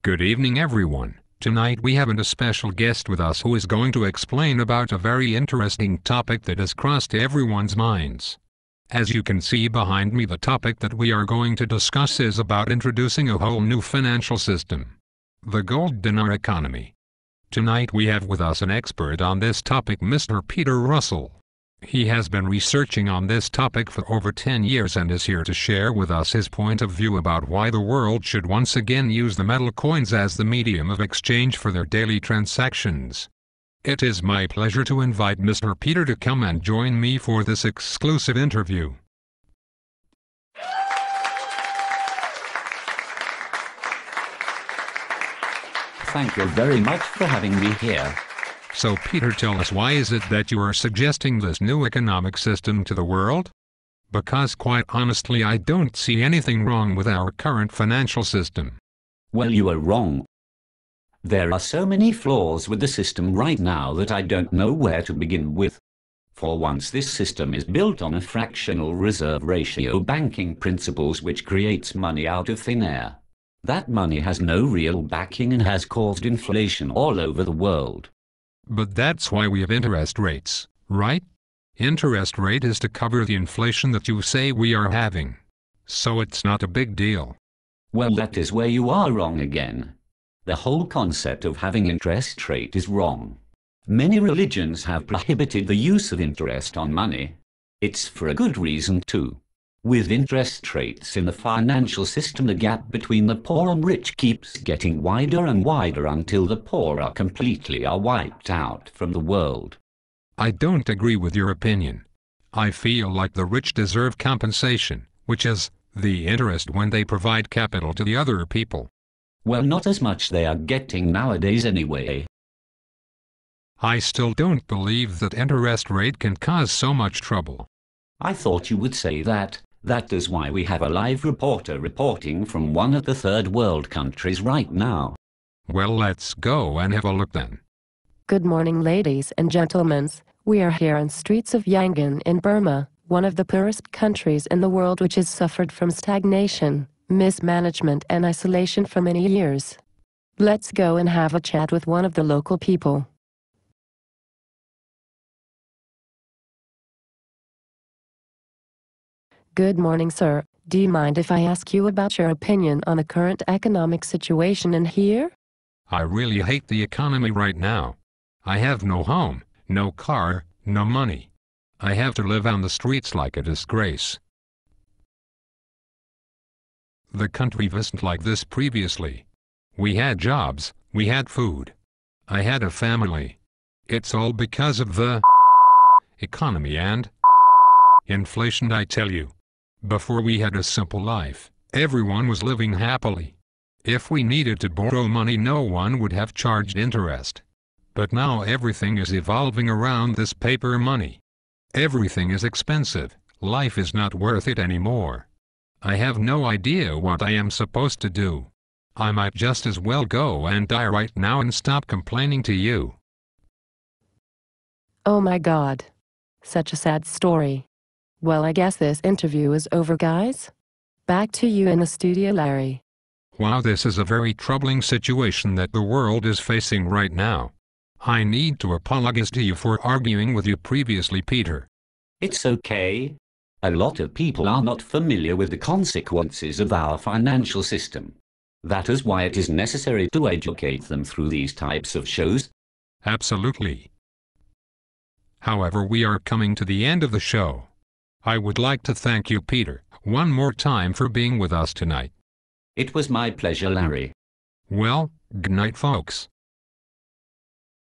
Good evening everyone. Tonight we have a special guest with us who is going to explain about a very interesting topic that has crossed everyone's minds. As you can see behind me, the topic that we are going to discuss is about introducing a whole new financial system. The gold dinar economy. Tonight we have with us an expert on this topic, Mr. Peter Russell. He has been researching on this topic for over 10 years and is here to share with us his point of view about why the world should once again use the metal coins as the medium of exchange for their daily transactions. It is my pleasure to invite Mr. Peter to come and join me for this exclusive interview. Thank you very much for having me here. So Peter, tell us, why is it that you are suggesting this new economic system to the world? Because quite honestly, I don't see anything wrong with our current financial system. Well, you are wrong. There are so many flaws with the system right now that I don't know where to begin with. For once, this system is built on a fractional reserve ratio banking principles which creates money out of thin air. That money has no real backing and has caused inflation all over the world. But that's why we have interest rates, right? Interest rate is to cover the inflation that you say we are having. So it's not a big deal. Well, that is where you are wrong again. The whole concept of having interest rate is wrong. Many religions have prohibited the use of interest on money. It's for a good reason too. With interest rates in the financial system, the gap between the poor and rich keeps getting wider and wider until the poor are completely wiped out from the world. I don't agree with your opinion. I feel like the rich deserve compensation, which is the interest when they provide capital to the other people. Well, not as much they are getting nowadays anyway. I still don't believe that interest rate can cause so much trouble. I thought you would say that. That is why we have a live reporter reporting from one of the third world countries right now. Well, let's go and have a look then. Good morning, ladies and gentlemen. We are here on streets of Yangon in Burma, one of the poorest countries in the world, which has suffered from stagnation, mismanagement and isolation for many years. Let's go and have a chat with one of the local people. Good morning, sir. Do you mind if I ask you about your opinion on the current economic situation in here? I really hate the economy right now. I have no home, no car, no money. I have to live on the streets like a disgrace. The country wasn't like this previously. We had jobs, we had food. I had a family. It's all because of the economy and inflation, I tell you. Before we had a simple life, everyone was living happily. If we needed to borrow money, no one would have charged interest. But now everything is evolving around this paper money. Everything is expensive, life is not worth it anymore. I have no idea what I am supposed to do. I might just as well go and die right now and stop complaining to you. Oh my God. Such a sad story. Well, I guess this interview is over, guys. Back to you in the studio, Larry. Wow, this is a very troubling situation that the world is facing right now. I need to apologize to you for arguing with you previously, Peter. It's okay. A lot of people are not familiar with the consequences of our financial system. That is why it is necessary to educate them through these types of shows. Absolutely. However, we are coming to the end of the show. I would like to thank you, Peter, one more time for being with us tonight. It was my pleasure, Larry. Well, good night, folks.